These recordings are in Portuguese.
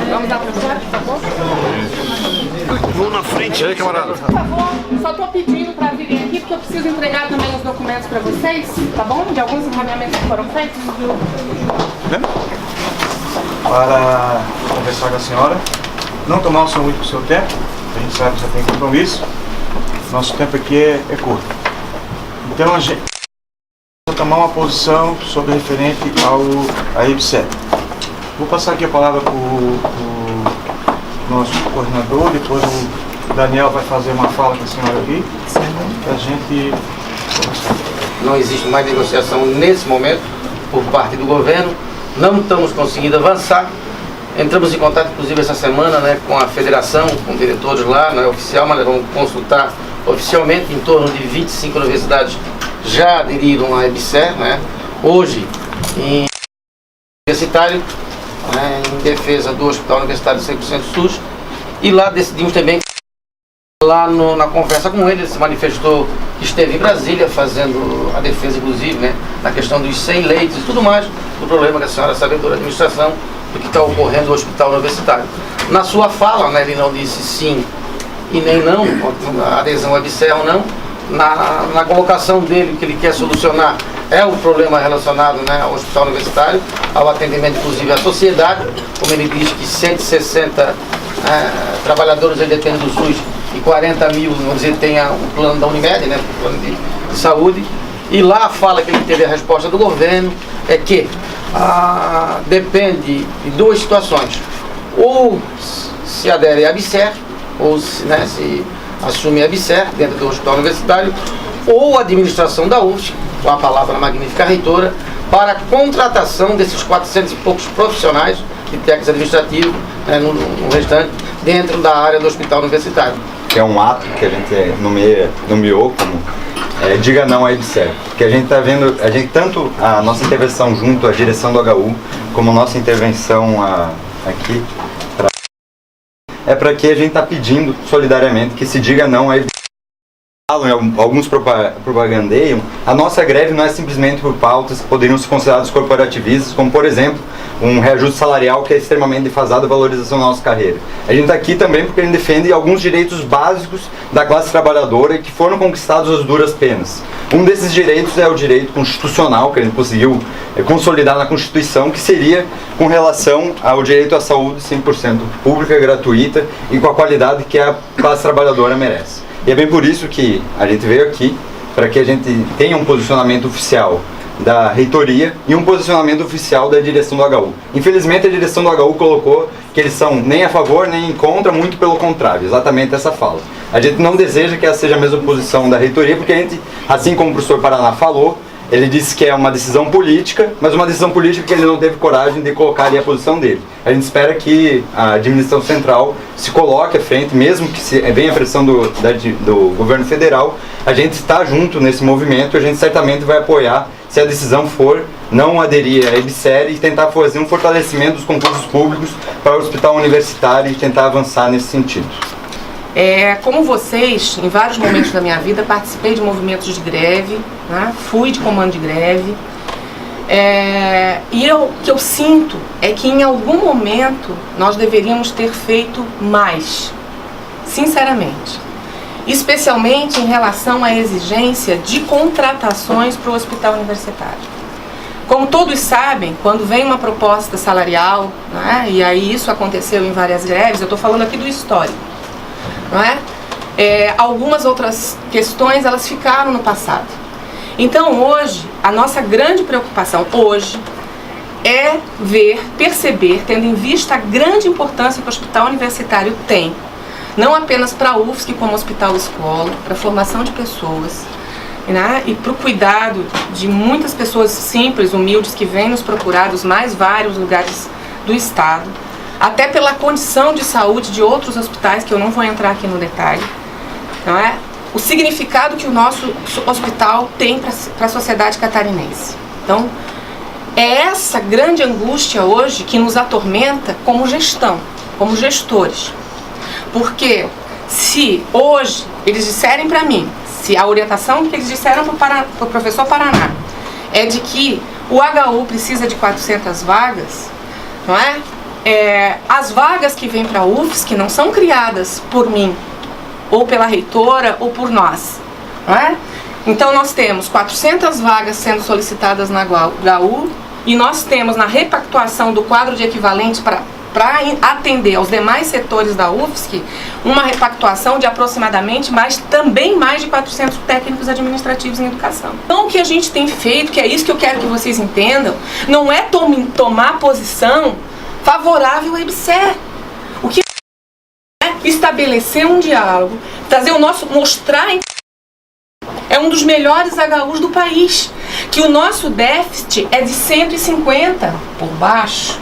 Vamos aproximar, por favor? Vão na frente aí, camarada. Por favor, só tô pedindo para virem aqui porque eu preciso entregar também os documentos para vocês, tá bom? De alguns encaminhamentos que foram feitos. Para conversar com a senhora, não tomar muito do seu tempo, a gente sabe que você tem compromisso, nosso tempo aqui é curto. Então a gente vai tomar uma posição sobre referente à EBSER. Vou passar aqui a palavra para o nosso coordenador, depois o Daniel vai fazer uma fala com a senhora aqui, para a gente conversar. Não existe mais negociação nesse momento por parte do governo, não estamos conseguindo avançar. Entramos em contato, inclusive, essa semana, né, com a federação, com diretores lá, não é oficial, mas vamos consultar oficialmente. Em torno de 25 universidades já aderiram à EBSER, né, hoje em universitário, né, em defesa do Hospital Universitário 100% SUS, e lá decidimos também, lá na conversa com ele se manifestou que esteve em Brasília fazendo a defesa, inclusive, né, na questão dos 100 leitos e tudo mais, do problema que a senhora sabe da administração, do que está ocorrendo no Hospital Universitário. Na sua fala, né, ele não disse sim e nem não, a adesão à EBSER ou não. Na colocação dele, que ele quer solucionar é o problema relacionado, né, ao Hospital Universitário, ao atendimento, inclusive, à sociedade, como ele diz que 160 trabalhadores ele dependem do SUS e 40 mil, vamos dizer, tem o plano da Unimed, né, o plano de saúde. E lá a fala que ele teve, a resposta do governo é que depende de duas situações: ou se adere à EBSER, ou se assume a EBSER dentro do Hospital Universitário, ou a administração da UFSC, com a palavra magnífica reitora, para a contratação desses 400 e poucos profissionais de técnicos administrativos, né, no restante, dentro da área do Hospital Universitário. Que é um ato que a gente nomeou como diga não à EBSER, porque a gente está vendo, tanto a nossa intervenção junto à direção do HU, como a nossa intervenção aqui, para que a gente está pedindo solidariamente que se diga não à EBSER. Alguns propagandeiam, a nossa greve não é simplesmente por pautas que poderiam ser consideradas corporativistas, como por exemplo, um reajuste salarial que é extremamente defasado à valorização da nossa carreira. A gente está aqui também porque a gente defende alguns direitos básicos da classe trabalhadora que foram conquistados às duras penas. Um desses direitos é o direito constitucional, que a gente conseguiu consolidar na Constituição, que seria com relação ao direito à saúde 100% pública, gratuita e com a qualidade que a classe trabalhadora merece. E é bem por isso que a gente veio aqui, para que a gente tenha um posicionamento oficial da reitoria e um posicionamento oficial da direção do HU. Infelizmente a direção do HU colocou que eles são nem a favor nem contra, muito pelo contrário, exatamente essa fala. A gente não deseja que essa seja a mesma posição da reitoria, porque a gente, assim como o professor Paraná falou, ele disse que é uma decisão política, mas uma decisão política que ele não teve coragem de colocar ali a posição dele. A gente espera que a administração central se coloque à frente, mesmo que venha a pressão do governo federal, a gente está junto nesse movimento e a gente certamente vai apoiar se a decisão for não aderir à EBSER e tentar fazer um fortalecimento dos concursos públicos para o hospital universitário e tentar avançar nesse sentido. Como vocês, em vários momentos da minha vida, participei de movimentos de greve, né? Fui de comando de greve. E o que eu sinto é que em algum momento nós deveríamos ter feito mais, sinceramente. Especialmente em relação à exigência de contratações para o hospital universitário. Como todos sabem, quando vem uma proposta salarial, né, e aí isso aconteceu em várias greves, eu estou falando aqui do histórico, não é? Algumas outras questões elas ficaram no passado. Então hoje, a nossa grande preocupação hoje é perceber, tendo em vista a grande importância que o hospital universitário tem, não apenas para a UFSC como hospital-escola, para a formação de pessoas, né, e para o cuidado de muitas pessoas simples, humildes, que vêm nos procurar dos mais vários lugares do estado, até pela condição de saúde de outros hospitais, que eu não vou entrar aqui no detalhe, não é? O significado que o nosso hospital tem para a sociedade catarinense. Então, é essa grande angústia hoje que nos atormenta como gestão, como gestores. Porque se hoje eles disserem para mim, se a orientação que eles disseram para o professor Paraná é de que o HU precisa de 400 vagas, não é? As vagas que vêm para a UFSC não são criadas por mim, ou pela reitora, ou por nós, não é? Então nós temos 400 vagas sendo solicitadas na HU e nós temos na repactuação do quadro de equivalentes para atender aos demais setores da UFSC uma repactuação de aproximadamente também mais de 400 técnicos administrativos em educação. Então o que a gente tem feito, que é isso que eu quero que vocês entendam, não é tomar posição favorável ao IBSER. O que é estabelecer um diálogo, mostrar é um dos melhores HUs do país, que o nosso déficit é de 150 por baixo,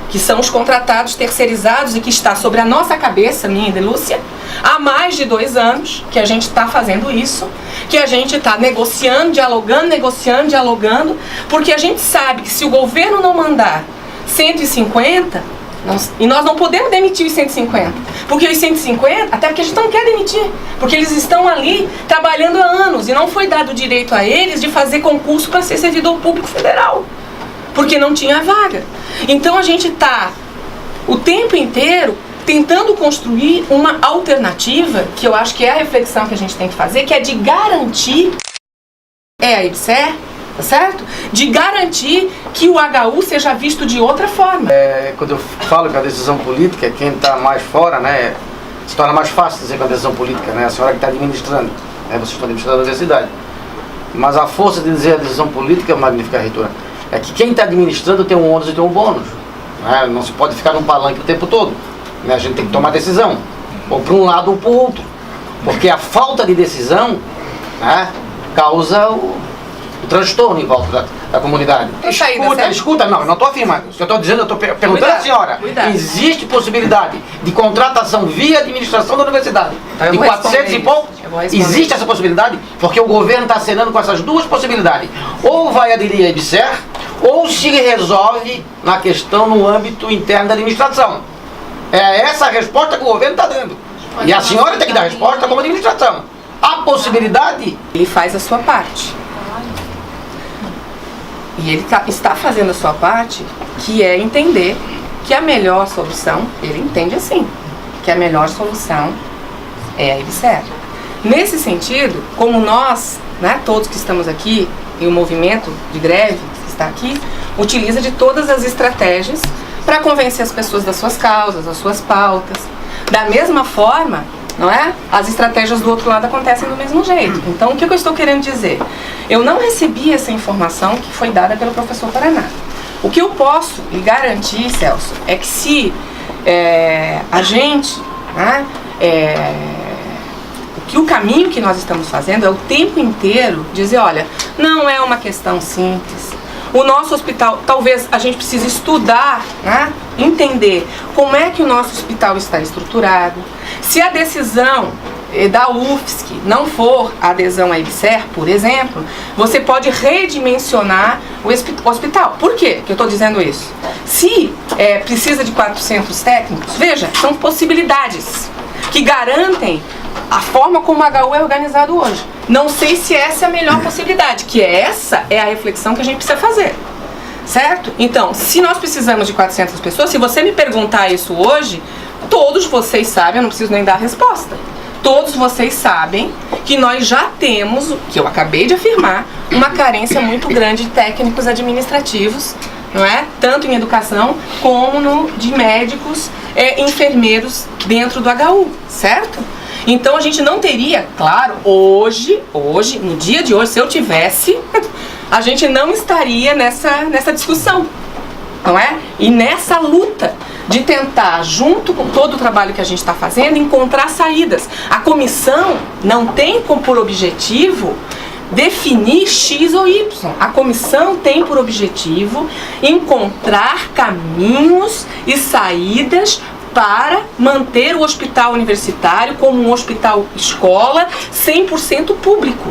que são os contratados terceirizados e que está sobre a nossa cabeça, minha e de Lúcia, há mais de 2 anos que a gente está fazendo isso, que a gente está negociando, dialogando, porque a gente sabe que se o governo não mandar 150, e nós não podemos demitir os 150, porque os 150, até porque a gente não quer demitir, porque eles estão ali trabalhando há anos e não foi dado o direito a eles de fazer concurso para ser servidor público federal, porque não tinha vaga. Então a gente está o tempo inteiro tentando construir uma alternativa, que eu acho que é a reflexão que a gente tem que fazer, que é de garantir, a IBSER, tá certo? De garantir que o HU seja visto de outra forma. Quando eu falo que a decisão política, quem está mais fora, né, se torna mais fácil dizer que a decisão política, né, a senhora que está administrando, né, vocês estão administrando a universidade. Mas a força de dizer a decisão política, magnífica reitora, é que quem está administrando tem um ônus e tem um bônus. Né? Não se pode ficar num palanque o tempo todo. Né? A gente tem que tomar decisão, ou para um lado ou para o outro. Porque a falta de decisão, né, causa o transtorno em volta da comunidade. Escuta, não estou afirmando. Eu estou dizendo, eu estou perguntando à senhora. Existe possibilidade de contratação via administração da universidade? De 400 e pouco? Existe essa possibilidade? Porque o governo está acenando com essas duas possibilidades. Ou vai aderir a IBSER, ou se resolve na questão no âmbito interno da administração. É essa a resposta que o governo está dando. E a senhora tem que dar a resposta como administração. A possibilidade... Ele faz a sua parte. E ele está fazendo a sua parte, que é entender que a melhor solução, ele entende assim, que a melhor solução é a IBSER. Nesse sentido, como nós, né, todos que estamos aqui, e o movimento de greve que está aqui, utiliza de todas as estratégias para convencer as pessoas das suas causas, das suas pautas. Da mesma forma, não é? As estratégias do outro lado acontecem do mesmo jeito. Então, o que eu estou querendo dizer? Eu não recebi essa informação que foi dada pelo professor Paraná. O que eu posso lhe garantir, Celso, é que se a gente, né, que o caminho que nós estamos fazendo é o tempo inteiro dizer, olha, não é uma questão simples. O nosso hospital, talvez a gente precise estudar, né, entender como é que o nosso hospital está estruturado. Se a decisão da UFSC não for a adesão à IBSER, por exemplo, você pode redimensionar o hospital. Por quê que eu estou dizendo isso? Se precisa de 400 técnicos, veja, são possibilidades que garantem a forma como a HU é organizado hoje. Não sei se essa é a melhor possibilidade, que essa é a reflexão que a gente precisa fazer, certo? Então, se nós precisamos de 400 pessoas, se você me perguntar isso hoje, todos vocês sabem, eu não preciso nem dar a resposta, todos vocês sabem que nós já temos, que eu acabei de afirmar, uma carência muito grande de técnicos administrativos, não é? Tanto em educação como de médicos, enfermeiros dentro do HU, certo? Então a gente não teria, claro, hoje, no dia de hoje, se eu tivesse, a gente não estaria nessa discussão, não é? E nessa luta de tentar, junto com todo o trabalho que a gente está fazendo, encontrar saídas. A comissão não tem por objetivo definir X ou Y. A comissão tem por objetivo encontrar caminhos e saídas para manter o hospital universitário como um hospital escola 100% público.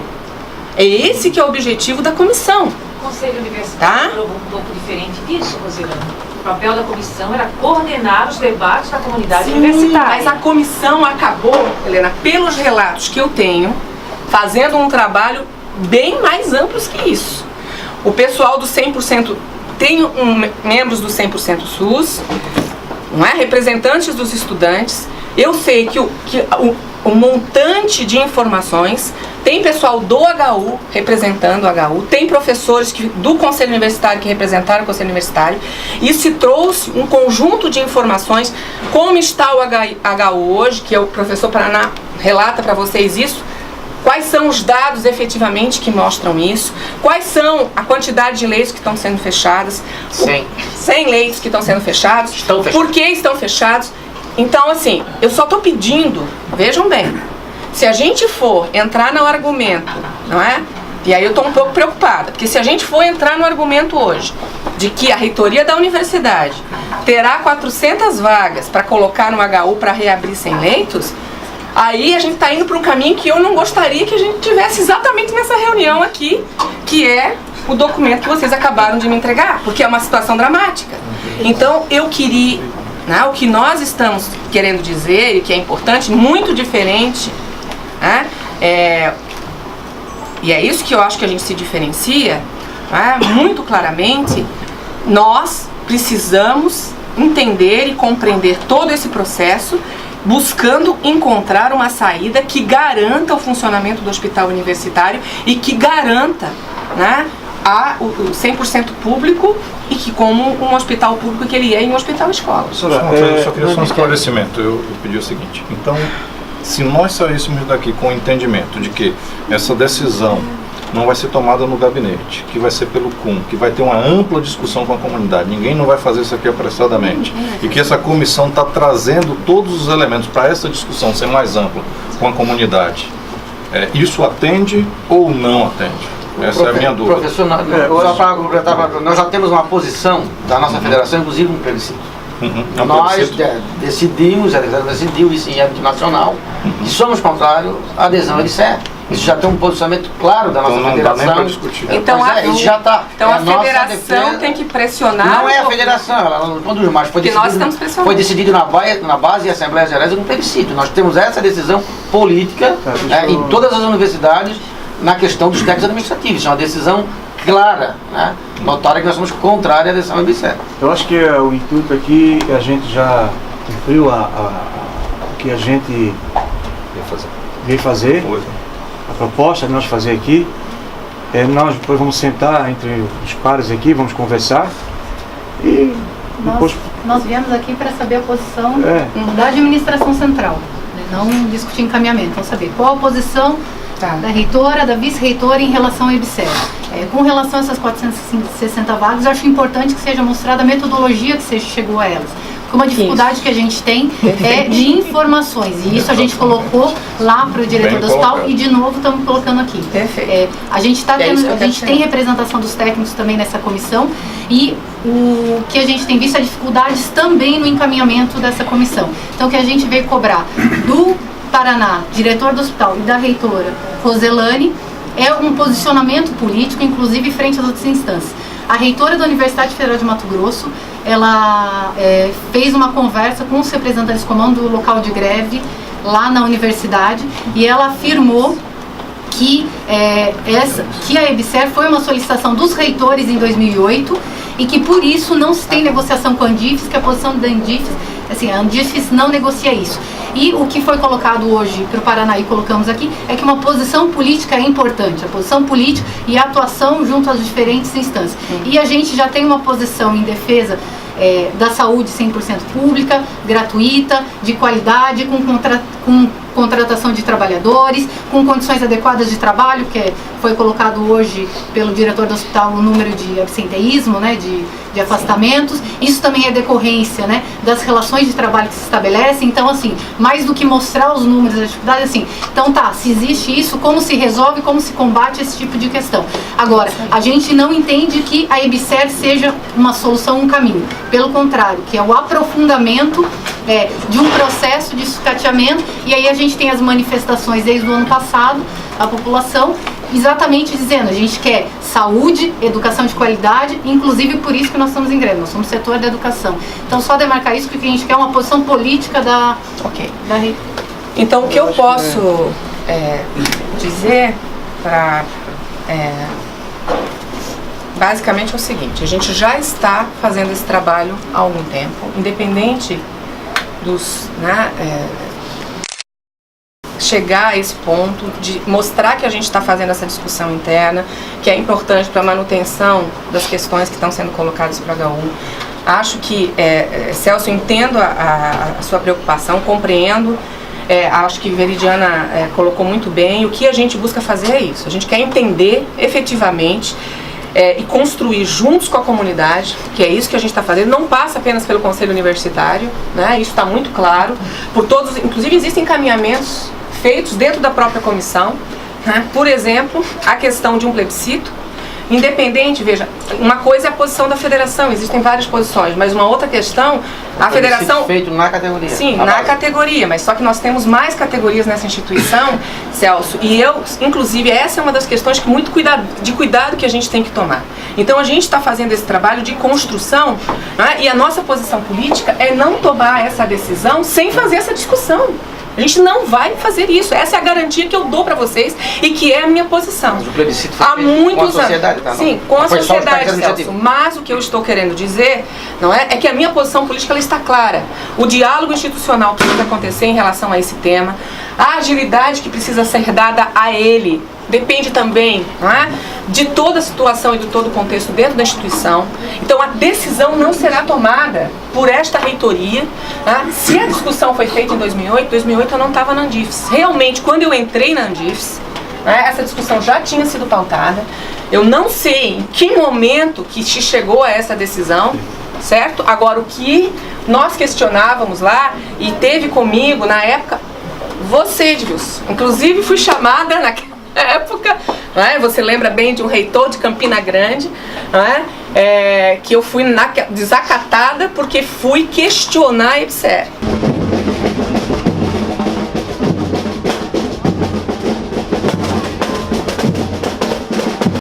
É esse que é o objetivo da comissão. O Conselho Universitário falou um pouco diferente disso, Rosilana. O papel da comissão era coordenar os debates da comunidade universitária. Mas a comissão acabou, Helena, pelos relatos que eu tenho, fazendo um trabalho bem mais amplo que isso. O pessoal do 100% tenho membros do 100% SUS, não é? Representantes dos estudantes. Eu sei que o montante de informações, tem pessoal do HU representando o HU, tem professores do Conselho Universitário que representaram o Conselho Universitário, e se trouxe um conjunto de informações, como está o HU hoje, que o professor Paraná relata para vocês isso, quais são os dados efetivamente que mostram isso, quais são a quantidade de leitos que estão sendo fechadas, 100 leitos que estão sendo fechados, por que estão fechados. Então, assim, eu só estou pedindo, vejam bem, se a gente for entrar no argumento, não é? E aí eu estou um pouco preocupada, porque se a gente for entrar no argumento hoje de que a reitoria da universidade terá 400 vagas para colocar no HU para reabrir 100 leitos, aí a gente está indo para um caminho que eu não gostaria que a gente tivesse exatamente nessa reunião aqui, que é o documento que vocês acabaram de me entregar, porque é uma situação dramática. Então, eu queria... o que nós estamos querendo dizer, e que é importante, muito diferente, né? E é isso que eu acho que a gente se diferencia, né? Muito claramente, nós precisamos entender e compreender todo esse processo, buscando encontrar uma saída que garanta o funcionamento do hospital universitário e que garanta, né, o 100% público, e que como um hospital público que ele é em um hospital escola. Eu só queria só um esclarecimento. Eu pedi o seguinte: então, se nós saíssemos daqui com o entendimento de que essa decisão não vai ser tomada no gabinete, que vai ser pelo CUM, que vai ter uma ampla discussão com a comunidade, ninguém não vai fazer isso aqui apressadamente, e que essa comissão está trazendo todos os elementos para essa discussão ser mais ampla com a comunidade, isso atende ou não atende? Essa é a minha dúvida. Professor, só para completar, nós já temos uma posição da nossa federação, inclusive um plebiscito. Nós decidimos, a federação decidiu isso em âmbito nacional, e somos contrários à adesão ao EBSER. Isso já tem um posicionamento claro da nossa federação. Dá nem discutir. Então, já tá, então a federação tem que pressionar. Não é a federação, ela não conduz mais. Foi decidido na base e Assembleias Gerais no plebiscito. Nós temos essa decisão política em todas as universidades na questão dos técnicos administrativos. Isso é uma decisão clara, né? Notória que nós somos contrários à adesão ao EBSER. Eu acho que o intuito aqui, a gente já cumpriu o que a gente veio fazer. A proposta de nós fazer aqui, nós depois vamos sentar entre os pares aqui, vamos conversar e depois... Nós viemos aqui para saber a posição da administração central, né? Não discutir encaminhamento, vamos saber qual a posição da reitora, da vice-reitora em relação ao EBSER. Com relação a essas 460 vagas, eu acho importante que seja mostrada a metodologia que chegou a elas. Porque uma dificuldade que a gente tem é de informações, e isso a gente colocou lá para o diretor do hospital e de novo estamos colocando aqui. A gente tem representação dos técnicos também nessa comissão, e o que a gente tem visto é dificuldades também no encaminhamento dessa comissão. Então, o que a gente veio cobrar do Paraná, diretor do hospital, e da reitora Roselane, é um posicionamento político, inclusive frente às outras instâncias. A reitora da Universidade Federal de Mato Grosso, ela fez uma conversa com os representantes do comando do local de greve lá na universidade, e ela afirmou que a EBSER foi uma solicitação dos reitores em 2008 e que por isso não se tem negociação com a Andifes, que a posição da Andifes, assim, a Andifes não negocia isso. E o que foi colocado hoje para o Paraná e colocamos aqui é que uma posição política é importante, a posição política e a atuação junto às diferentes instâncias. E a gente já tem uma posição em defesa da saúde 100% pública, gratuita, de qualidade, com contratação de trabalhadores, com condições adequadas de trabalho, que foi colocado hoje pelo diretor do hospital o número de absenteísmo, né, de afastamentos. Isso também é decorrência, né, das relações de trabalho que se estabelecem. Então, assim, mais do que mostrar os números da dificuldade, assim, então se existe isso, como se resolve, como se combate esse tipo de questão. Agora, a gente não entende que a EBSER seja uma solução, um caminho. Pelo contrário, que é o aprofundamento de um processo de sucateamento, e aí a gente tem as manifestações desde o ano passado, a população, exatamente dizendo, a gente quer saúde, educação de qualidade, inclusive por isso que nós estamos em greve, nós somos setor da educação. Então, só demarcar isso, porque a gente quer uma posição política da Então, o que eu posso dizer para basicamente é o seguinte: a gente já está fazendo esse trabalho há algum tempo, independente dos, chegar a esse ponto de mostrar que a gente está fazendo essa discussão interna, que é importante para a manutenção das questões que estão sendo colocadas para a HU. Acho que, Celso, entendo a sua preocupação, compreendo, acho que Veridiana colocou muito bem. O que a gente busca fazer é isso: a gente quer entender efetivamente e construir juntos com a comunidade, que é isso que a gente está fazendo. Não passa apenas pelo Conselho Universitário, né? Isso está muito claro, por todos, inclusive existem encaminhamentos feitos dentro da própria comissão, né? Por exemplo, a questão de um plebiscito independente. Veja, uma coisa é a posição da federação, existem várias posições, mas uma outra questão, a federação... feito na categoria. Sim, na categoria, mas só que nós temos mais categorias nessa instituição, Celso, e eu, inclusive, essa é uma das questões que cuidado que a gente tem que tomar. Então a gente está fazendo esse trabalho de construção, né? E a nossa posição política é não tomar essa decisão sem fazer essa discussão. A gente não vai fazer isso. Essa é a garantia que eu dou para vocês e que é a minha posição. Mas o plebiscito foi há muitos com a sociedade, tá? Sim, com a sociedade, Celso. Mas o que eu estou querendo dizer, não é que a minha posição política ela está clara. O diálogo institucional que precisa acontecer em relação a esse tema, a agilidade que precisa ser dada a ele, depende também, não é, de toda a situação e de todo o contexto dentro da instituição. Então a decisão não será tomada por esta reitoria. Tá? Se a discussão foi feita em 2008 eu não estava na Andifes. Realmente, quando eu entrei na Andifes, essa discussão já tinha sido pautada. Eu não sei em que momento que se chegou a essa decisão, certo? Agora, o que nós questionávamos lá, e teve comigo na época, você, Edilson, inclusive fui chamada naquela época, você lembra bem de um reitor de Campina Grande, que eu fui desacatada porque fui questionar a EBSER.